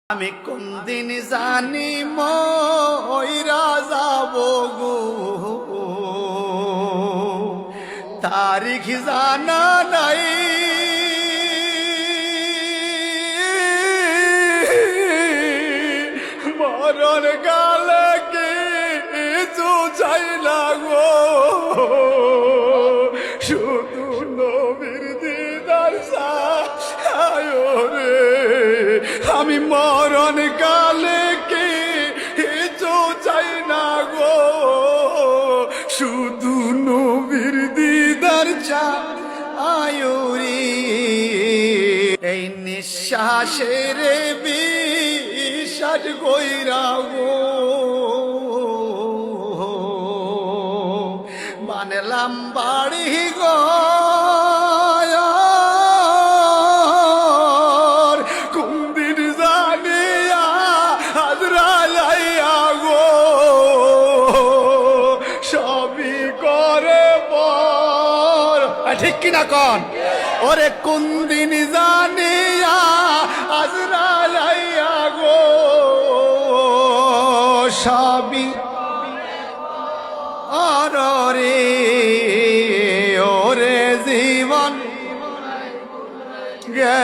আমি কোন দিন জানি মইরা যাব গো, তারিখ জানা নাই। মরণ গালে কিছু চাই না গো, শুধু নবীর দিদার চাই রে। আমি মরণ কালে কিছু চাই না গো, শুধু নবীর দিদার চাই রে। এই নিঃশ্বাসের বিশ্বাস কইরা গো, বানলাম বাড়ি গো, কুন্দির জানিয়া হাজরাইয়া গো, সবই করে পর। ঠিক কিনা কন? ওরে কুন্দিন জানিয়া হাজরাইয়া গো, সবই রে। ওরে জীবন গে